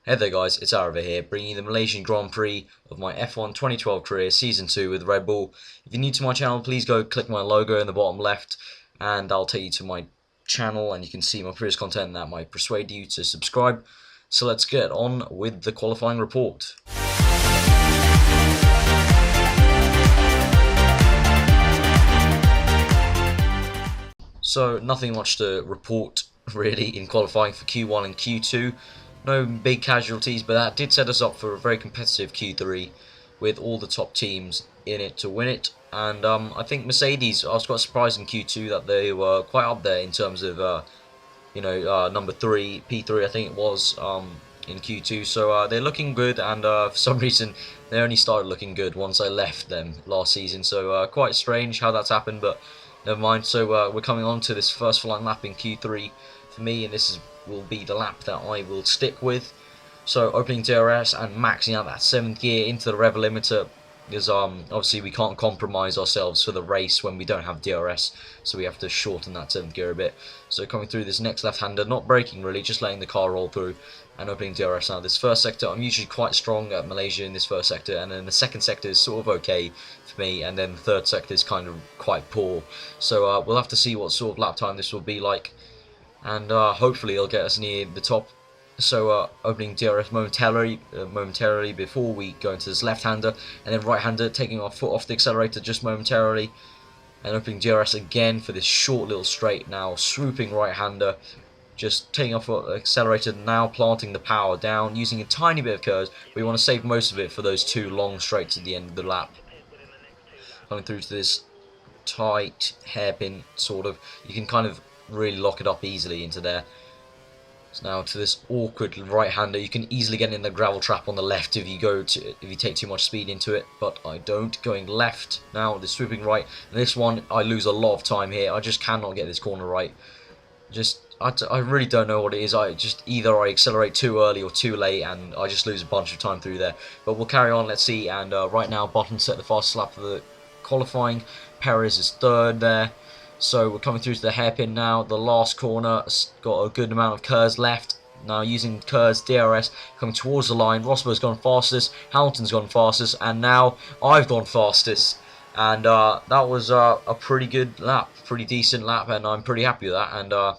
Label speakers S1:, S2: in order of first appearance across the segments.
S1: Hey there guys, it's Arava here, bringing you the Malaysian Grand Prix of my F1 2012 career, Season 2 with Red Bull. If you're new to my channel, please go click my logo in the bottom left, and I'll take you to my channel, and you can see my previous content that might persuade you to subscribe. So let's get on with the qualifying report. So nothing much to report really in qualifying for Q1 and Q2. No big casualties, but that did set us up for a very competitive Q3 with all the top teams in it to win it. And I think Mercedes, I was quite surprised in Q2 that they were quite up there in terms of, number 3, P3 I think it was in Q2. So they're looking good, and for some reason they only started looking good once I left them last season. So quite strange how that's happened, but never mind. So we're coming on to this first flying lap in Q3 for me, and this will be the lap that I will stick with. So opening DRS and maxing out that 7th gear into the rev limiter, because obviously we can't compromise ourselves for the race when we don't have DRS, so we have to shorten that 7th gear a bit. So coming through this next left-hander, not braking really, just letting the car roll through, and opening DRS. Now this first sector, I'm usually quite strong at Malaysia in this first sector, and then the second sector is sort of okay for me, and then the third sector is kind of quite poor. So we'll have to see what sort of lap time this will be like, and hopefully it'll get us near the top. So opening DRS momentarily before we go into this left-hander, and then right-hander, taking our foot off the accelerator just momentarily, and opening DRS again for this short little straight. Now swooping right-hander, just taking off the accelerator, now planting the power down, using a tiny bit of curves. We want to save most of it for those 2 long straights at the end of the lap. Coming through to this tight hairpin, sort of, you can kind of really lock it up easily into there. So now to this awkward right-hander, you can easily get in the gravel trap on the left if you take too much speed into it, but I don't. Going left now, the swooping right, and this one I lose a lot of time here. I just cannot get this corner right. I really don't know what it is. Either I accelerate too early or too late, and I just lose a bunch of time through there. But we'll carry on. Let's see. And right now, Button set the fastest lap for the qualifying. Perez is 3rd there. So we're coming through to the hairpin now. The last corner, got a good amount of curves left. Now using curves, DRS, coming towards the line. Rosberg's gone fastest, Hamilton's gone fastest, and now I've gone fastest. And that was a pretty good lap, pretty decent lap, and I'm pretty happy with that. And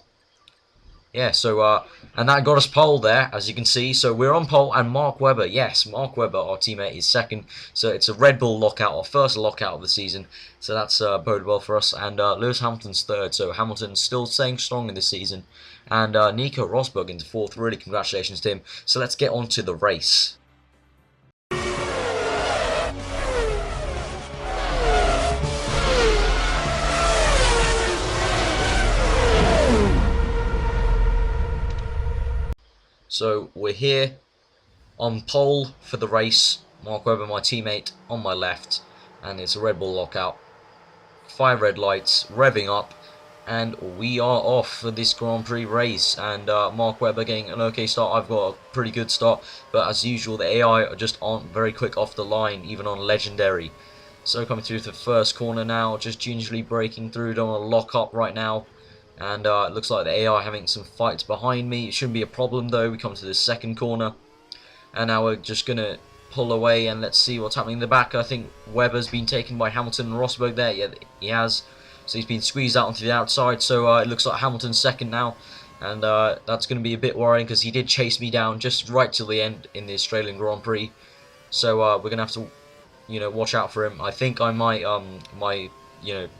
S1: yeah, so and that got us pole there, as you can see. So we're on pole, and Mark Webber, yes, Mark Webber, our teammate, is 2nd. So it's a Red Bull lockout, our first lockout of the season. So that's boded well for us. And Lewis Hamilton's 3rd. So Hamilton's still staying strong in this season. And Nico Rosberg into 4th. Really congratulations to him. So let's get on to the race. So we're here on pole for the race. Mark Webber, my teammate, on my left, and it's a Red Bull lockout. 5 red lights, revving up, and we are off for this Grand Prix race. And Mark Webber getting an okay start. I've got a pretty good start, but as usual, the AI just aren't very quick off the line, even on Legendary. So coming through to the first corner now, just gingerly breaking through. Don't want to lock up right now. And it looks like the AI having some fights behind me. It shouldn't be a problem though. We come to the second corner, and now we're just going to pull away, and let's see what's happening in the back. I think Webber's been taken by Hamilton and Rosberg there. Yeah, he has. So he's been squeezed out onto the outside. So it looks like Hamilton's 2nd now, and that's going to be a bit worrying because he did chase me down just right till the end in the Australian Grand Prix. So we're going to have to, watch out for him. I think I might my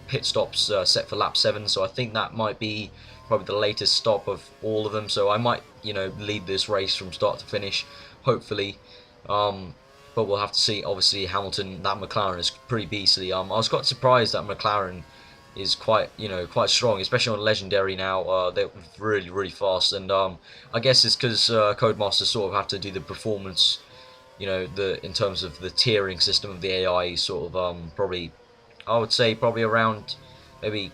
S1: pit stops set for lap 7, so I think that might be probably the latest stop of all of them. So I might lead this race from start to finish, hopefully. But we'll have to see. Obviously Hamilton, that Mclaren is pretty beastly. I was quite surprised that Mclaren is quite strong, especially on Legendary now. They're really fast, and I guess it's because Codemasters sort of have to do the performance, in terms of the tiering system of the AI, sort of probably, I would say probably around maybe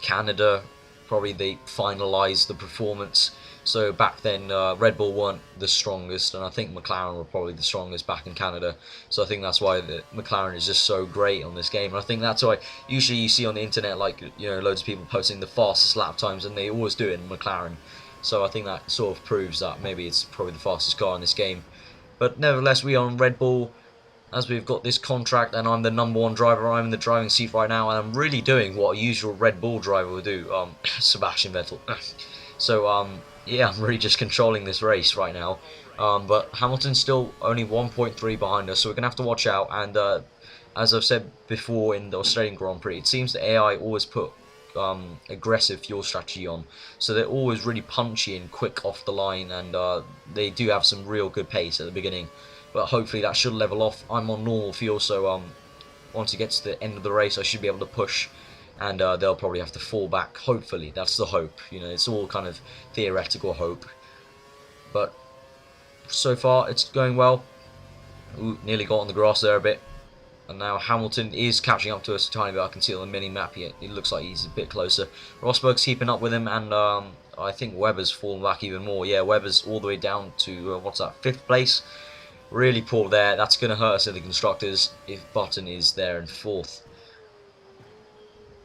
S1: Canada, probably they finalised the performance. So back then Red Bull weren't the strongest, and I think McLaren were probably the strongest back in Canada. So I think that's why the McLaren is just so great on this game. And I think that's why usually you see on the internet, like, loads of people posting the fastest lap times, and they always do it in McLaren. So I think that sort of proves that maybe it's probably the fastest car in this game. But nevertheless, we are on Red Bull, as we've got this contract, and I'm the #1 driver. I'm in the driving seat right now, and I'm really doing what a usual Red Bull driver would do. Sebastian Vettel. So yeah, I'm really just controlling this race right now. But Hamilton's still only 1.3 behind us, so we're gonna have to watch out. And as I've said before in the Australian Grand Prix, it seems the AI always put aggressive fuel strategy on, so they're always really punchy and quick off the line, and they do have some real good pace at the beginning. But hopefully that should level off. I'm on normal fuel, so once it gets to the end of the race, I should be able to push, and they'll probably have to fall back. Hopefully, that's the hope. You know, it's all kind of theoretical hope, but so far it's going well. Ooh, nearly got on the grass there a bit. And now Hamilton is catching up to us a tiny bit. I can see on the mini-map here. It looks like he's a bit closer. Rosberg's keeping up with him, and I think Webber's fallen back even more. Yeah, Webber's all the way down to, what's that, 5th place? Really poor there. That's going to hurt us in the Constructors if Button is there in 4th.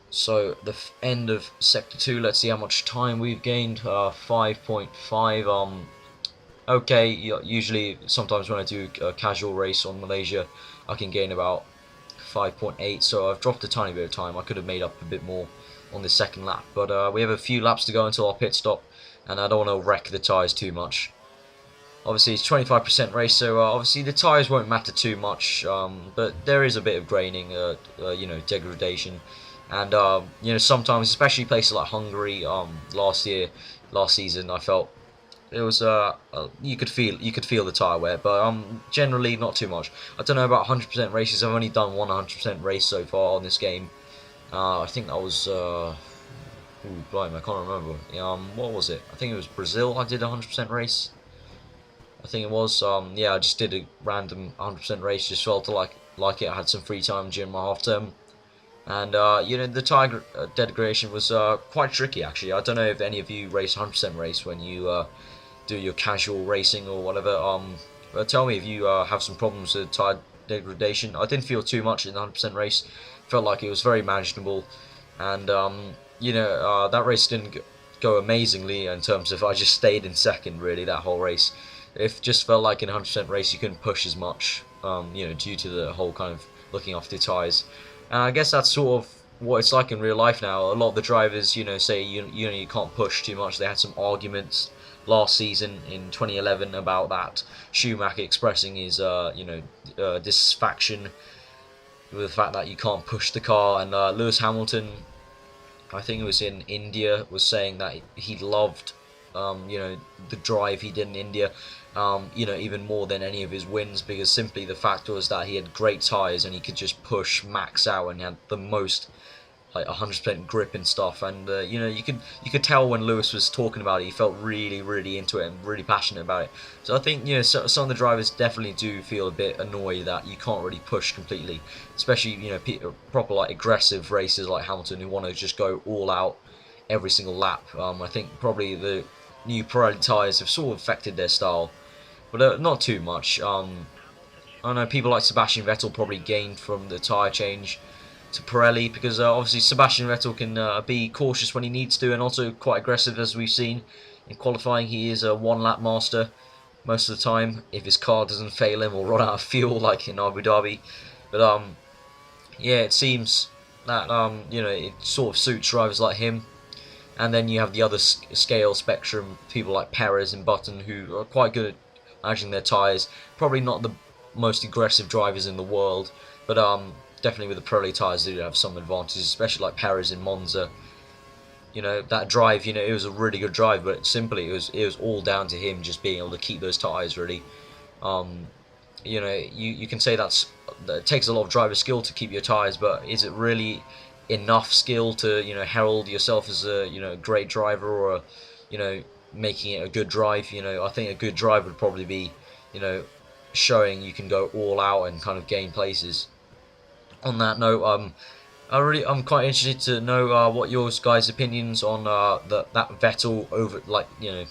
S1: So, the end of Sector 2. Let's see how much time we've gained. 5.5. Okay, usually, sometimes when I do a casual race on Malaysia, I can gain about 5.8, so I've dropped a tiny bit of time. I could have made up a bit more on the second lap, but we have a few laps to go until our pit stop, and I don't want to wreck the tyres too much. Obviously, it's 25% race, so obviously the tyres won't matter too much, but there is a bit of graining, you know, degradation, and you know, sometimes, especially places like Hungary, last season, I felt it was you could feel the tyre wear, but generally not too much. I don't know about 100% races. I've only done one 100% race so far on this game. I think that was ooh, blimey, I can't remember. What was it? I think it was Brazil. I did a 100% race. I think it was. Yeah, I just did a random 100% race. Just felt like it. I had some free time during my half term. And you know, the tyre degradation was quite tricky actually. I don't know if any of you race 100% race when you do your casual racing or whatever. Tell me if you have some problems with tyre degradation. I didn't feel too much in the 100% race. Felt like it was very manageable, and you know, that race didn't go amazingly in terms of I just stayed in second really that whole race. It just felt like in a 100% race you couldn't push as much, you know, due to the whole kind of looking after the tyres. And I guess that's sort of what it's like in real life now. A lot of the drivers, you know, say you know you can't push too much. They had some arguments last season in 2011 about that. Schumacher expressing his you know, dissatisfaction with the fact that you can't push the car, and Lewis Hamilton, I think it was in India, was saying that he loved you know, the drive he did in India, you know, even more than any of his wins, because simply the fact was that he had great tyres and he could just push max out and he had the most like 100% grip and stuff, and you know, you could tell when Lewis was talking about it, he felt really into it and really passionate about it. So I think, you know, some of the drivers definitely do feel a bit annoyed that you can't really push completely, especially, you know, proper like aggressive racers like Hamilton who want to just go all out every single lap. I think probably the new Pirelli tyres have sort of affected their style, but not too much. I know people like Sebastian Vettel probably gained from the tyre change to Pirelli, because obviously Sebastian Vettel can be cautious when he needs to, and also quite aggressive, as we've seen in qualifying. He is a one-lap master most of the time if his car doesn't fail him or run out of fuel like in Abu Dhabi. But yeah, it seems that you know, it sort of suits drivers like him. And then you have the other scale spectrum, people like Perez and Button, who are quite good at managing their tyres. Probably not the most aggressive drivers in the world, but definitely with the Pirelli tyres they do have some advantages, especially like Perez in Monza. You know, that drive, you know, it was a really good drive, but simply it was all down to him just being able to keep those tyres really. You know, you can say that it takes a lot of driver skill to keep your tyres, but is it really enough skill to, you know, herald yourself as a, you know, great driver, or a, you know, making it a good drive? You know, I think a good drive would probably be, you know, showing you can go all out and kind of gain places. On that note, I'm quite interested to know what your guys' opinions on that Vettel over, like, you know,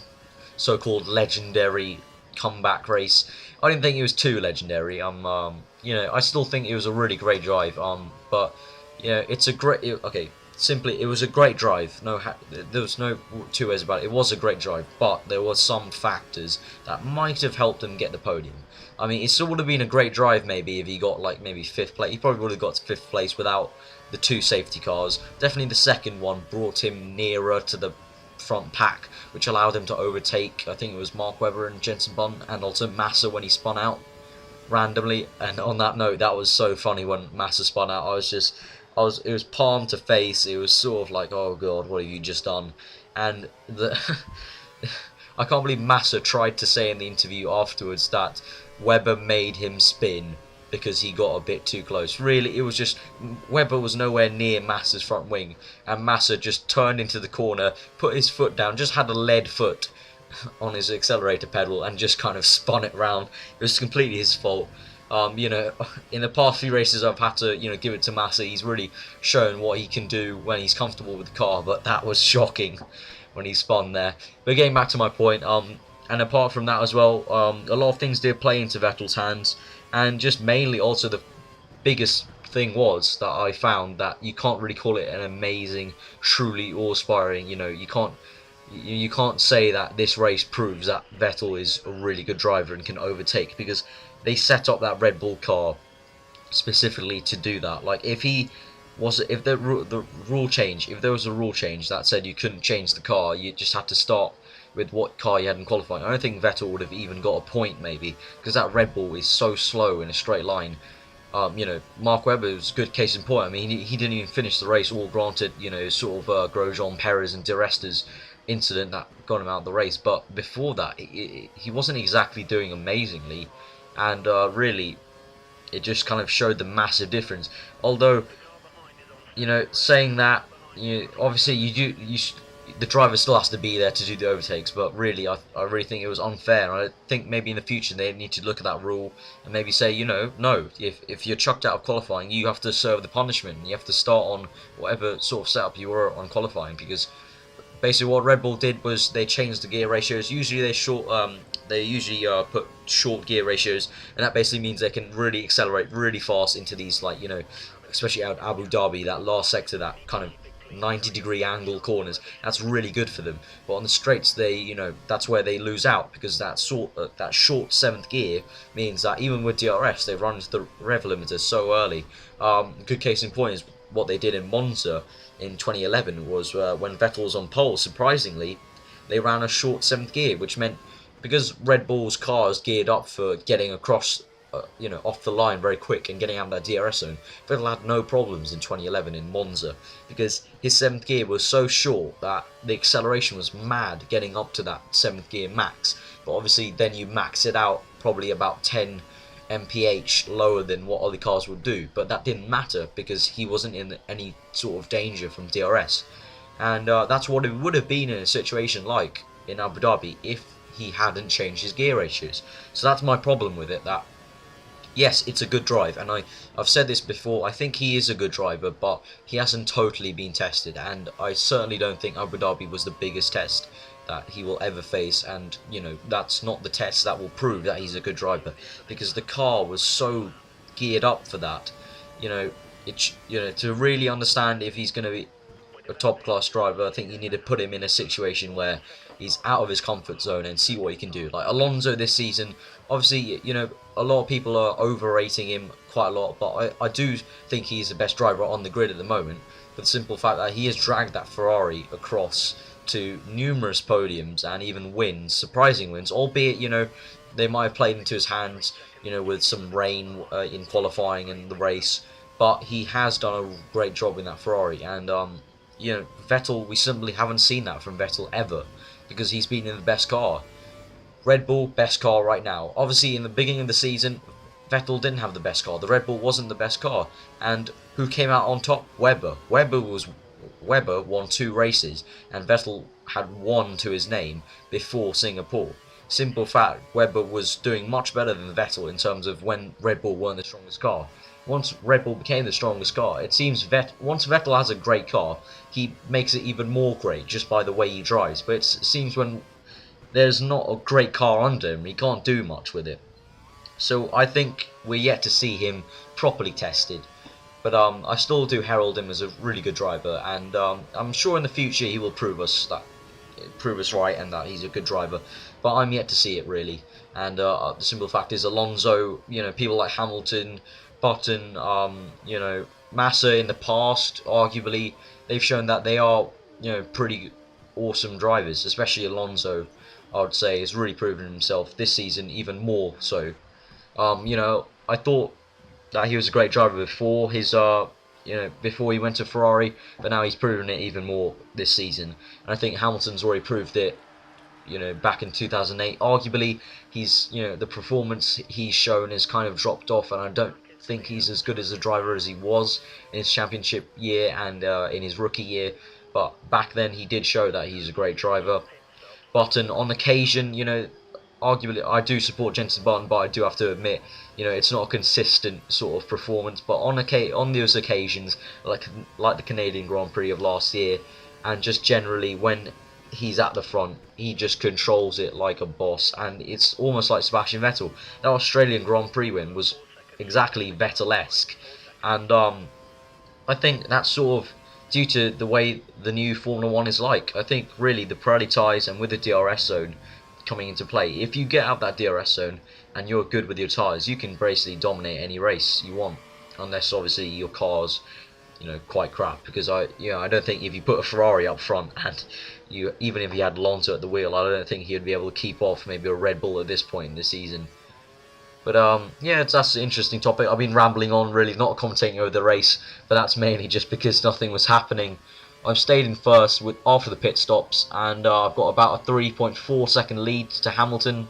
S1: so-called legendary comeback race. I didn't think it was too legendary. You know, I still think it was a really great drive. But yeah, it's a great. Okay, simply, it was a great drive. There was no two ways about it. It was a great drive, but there were some factors that might have helped him get the podium. I mean, it still would have been a great drive maybe if he got like maybe 5th place. He probably would have got to 5th place without the 2 safety cars. Definitely the second one brought him nearer to the front pack, which allowed him to overtake, I think it was Mark Webber and Jenson Button, and also Massa when he spun out randomly. And on that note, that was so funny when Massa spun out. It was palm to face. It was sort of like, oh god, what have you just done? And I can't believe Massa tried to say in the interview afterwards that Webber made him spin because he got a bit too close. Really, it was just, Webber was nowhere near Massa's front wing, and Massa just turned into the corner, put his foot down, just had a lead foot on his accelerator pedal, and just kind of spun it round. It was completely his fault. You know, in the past few races I've had to, give it to Massa. He's really shown what he can do when he's comfortable with the car, but that was shocking when he spun there. But getting back to my point, and apart from that as well, a lot of things did play into Vettel's hands, and just mainly also the biggest thing was that I found that you can't really call it an amazing, truly awe-inspiring, you can't say that this race proves that Vettel is a really good driver and can overtake, because they set up that Red Bull car specifically to do that. Like if there was a rule change that said you couldn't change the car, you just had to start with what car you had in qualifying, I don't think Vettel would have even got a point maybe, because that Red Bull is so slow in a straight line. Mark Webber was a good case in point. I mean, he didn't even finish the race, all granted, sort of Grosjean, Perez and Di Resta's incident that got him out of the race, but before that he wasn't exactly doing amazingly, and really it just kind of showed the massive difference. Although, saying that, obviously the driver still has to be there to do the overtakes, but really I really think it was unfair. I think maybe in the future they need to look at that rule and maybe say, no, if you're chucked out of qualifying, you have to serve the punishment. You have to start on whatever sort of setup you were on qualifying, because basically what Red Bull did was they changed the gear ratios. Usually they usually put short gear ratios, and that basically means they can really accelerate really fast into these, like, especially out Abu Dhabi, that last sector, that kind of 90-degree angle corners. That's really good for them. But on the straights, that's where they lose out, because that short 7th gear means that even with DRS, they run into the rev limiter so early. Good case in point is what they did in Monza in 2011 was when Vettel was on pole. Surprisingly, they ran a short 7th gear, which meant, because Red Bull's car is geared up for getting across, off the line very quick and getting out of that DRS zone, Vettel had no problems in 2011 in Monza, because his 7th gear was so short that the acceleration was mad getting up to that 7th gear max. But obviously then you max it out probably about 10 mph lower than what other cars would do, but that didn't matter because he wasn't in any sort of danger from DRS. And that's what it would have been in a situation like in Abu Dhabi if he hadn't changed his gear ratios. So that's my problem with it, that yes, it's a good drive, and I've said this before, I think he is a good driver, but he hasn't totally been tested, and I certainly don't think Abu Dhabi was the biggest test that he will ever face, and that's not the test that will prove that he's a good driver, because the car was so geared up for that. To really understand if he's going to be a top class driver, I think you need to put him in a situation where he's out of his comfort zone and see what he can do. Like Alonso this season, obviously, a lot of people are overrating him quite a lot, but I do think he's the best driver on the grid at the moment, for the simple fact that he has dragged that Ferrari across to numerous podiums and even wins, surprising wins, albeit, they might have played into his hands, with some rain in qualifying and the race, but he has done a great job in that Ferrari, and Vettel, we simply haven't seen that from Vettel ever, because he's been in the best car. Red Bull, best car right now. Obviously, in the beginning of the season, Vettel didn't have the best car. The Red Bull wasn't the best car. And who came out on top? Webber. Webber won 2 races, and Vettel had 1 to his name before Singapore. Simple fact, Webber was doing much better than Vettel in terms of when Red Bull weren't the strongest car. Once Red Bull became the strongest car, it seems once Vettel has a great car, he makes it even more great just by the way he drives. But it seems when there's not a great car under him, he can't do much with it. So I think we're yet to see him properly tested. But I still do herald him as a really good driver, and I'm sure in the future he will prove us right and that he's a good driver. But I'm yet to see it really. And the simple fact is, Alonso, people like Hamilton, Button, Massa in the past, arguably, they've shown that they are, pretty awesome drivers. Especially Alonso, I would say, has really proven himself this season even more so. I thought that he was a great driver before before he went to Ferrari, but now he's proven it even more this season. And I think Hamilton's already proved it, back in 2008. Arguably, the performance he's shown has kind of dropped off, and I don't think he's as good as a driver as he was in his championship year and in his rookie year. But back then, he did show that he's a great driver. Button, on occasion, arguably, I do support Jenson Button, but I do have to admit, it's not a consistent sort of performance. But on those occasions, like the Canadian Grand Prix of last year, and just generally when he's at the front, he just controls it like a boss, and it's almost like Sebastian Vettel. That Australian Grand Prix win was exactly Vettel-esque, and I think that's sort of due to the way the new Formula 1 is like. I think really the Pirelli tyres, and with the DRS zone coming into play, if you get out that DRS zone and you're good with your tyres, you can basically dominate any race you want, unless obviously your car's quite crap. Because I don't think if you put a Ferrari up front and even if you had Alonso at the wheel, I don't think he would be able to keep off maybe a Red Bull at this point in the season. But that's an interesting topic. I've been rambling on, really, not commentating over the race, but that's mainly just because nothing was happening. I've stayed in first after the pit stops, and I've got about a 3.4 second lead to Hamilton.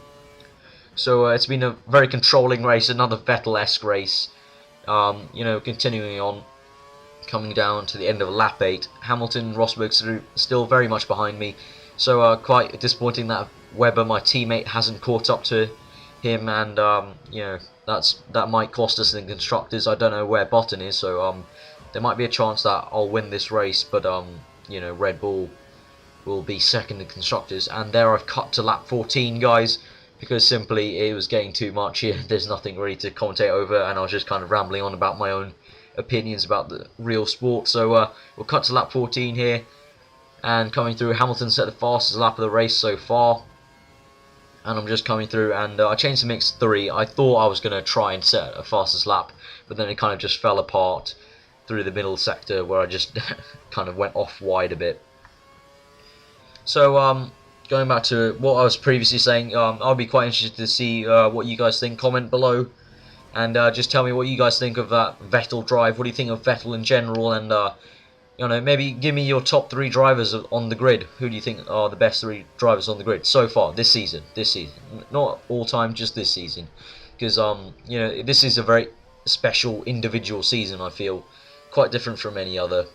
S1: So it's been a very controlling race, another Vettel-esque race. Continuing on, coming down to the end of lap 8, Hamilton and Rosberg still very much behind me. So quite disappointing that Webber, my teammate, hasn't caught up to him, and that might cost us in constructors. I don't know where Button is, so there might be a chance that I'll win this race, but Red Bull will be second in constructors. And there I've cut to lap 14, guys, because simply it was getting too much here. There's nothing really to commentate over, and I was just kind of rambling on about my own opinions about the real sport. So we'll cut to lap 14 here, and coming through, Hamilton set the fastest lap of the race so far. And I'm just coming through, and I changed to mix 3. I thought I was going to try and set a fastest lap, but then it kind of just fell apart through the middle sector where I just kind of went off wide a bit. So going back to what I was previously saying, I'll be quite interested to see what you guys think. Comment below, and just tell me what you guys think of that Vettel drive. What do you think of Vettel in general? And maybe give me your top 3 drivers on the grid. Who do you think are the best 3 drivers on the grid so far this season? Not all time, just this season, because this is a very special individual season. I feel quite different from any other.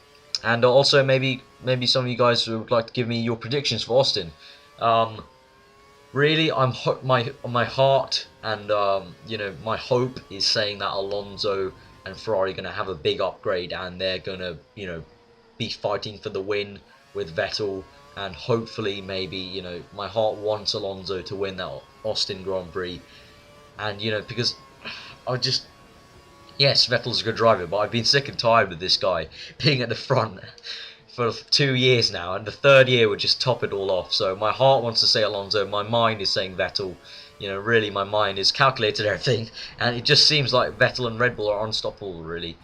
S1: And also maybe some of you guys would like to give me your predictions for Austin. Really, my heart and my hope is saying that Alonso and Ferrari are going to have a big upgrade, and they're going to be fighting for the win with Vettel, and hopefully maybe my heart wants Alonso to win that Austin Grand Prix, and because yes, Vettel's a good driver, but I've been sick and tired with this guy being at the front for 2 years now, and the 3rd year would just top it all off. So my heart wants to say Alonso, my mind is saying Vettel. Really, my mind is calculated everything, and it just seems like Vettel and Red Bull are unstoppable, really.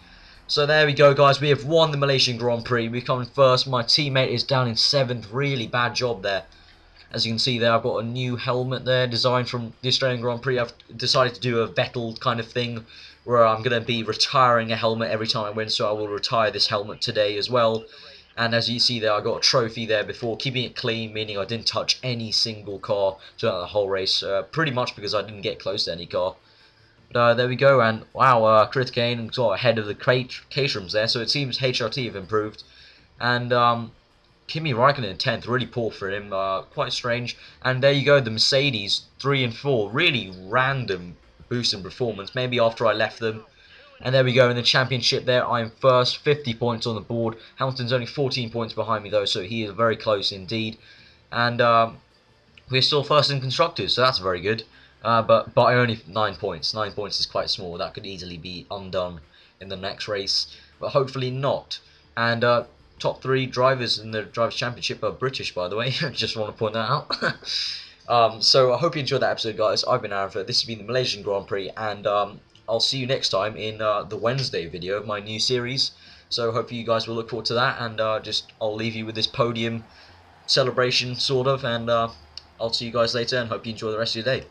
S1: So there we go, guys. We have won the Malaysian Grand Prix. We come in first. My teammate is down in 7th. Really bad job there. As you can see there, I've got a new helmet there, designed from the Australian Grand Prix. I've decided to do a Vettel kind of thing, where I'm going to be retiring a helmet every time I win. So I will retire this helmet today as well. And as you see there, I got a trophy there before, keeping it clean, meaning I didn't touch any single car throughout the whole race. Pretty much because I didn't get close to any car. There we go, and wow, Chris Kane got ahead of the Caterhams there, so it seems HRT have improved. And Kimi Raikkonen in 10th, really poor for him, quite strange. And there you go, the Mercedes 3 and 4, really random boost in performance, maybe after I left them. And there we go, in the championship there, I am first, 50 points on the board. Hamilton's only 14 points behind me though, so he is very close indeed. And we're still first in constructors, so that's very good. But by only 9 points. 9 points is quite small. That could easily be undone in the next race. but hopefully not. And top 3 drivers in the Drivers' Championship are British, by the way. Just want to point that out. So I hope you enjoyed that episode, guys. I've been Aaron. This has been the Malaysian Grand Prix, and I'll see you next time in the Wednesday video of my new series. So hope you guys will look forward to that, and I'll leave you with this podium celebration, sort of, and I'll see you guys later, and hope you enjoy the rest of your day.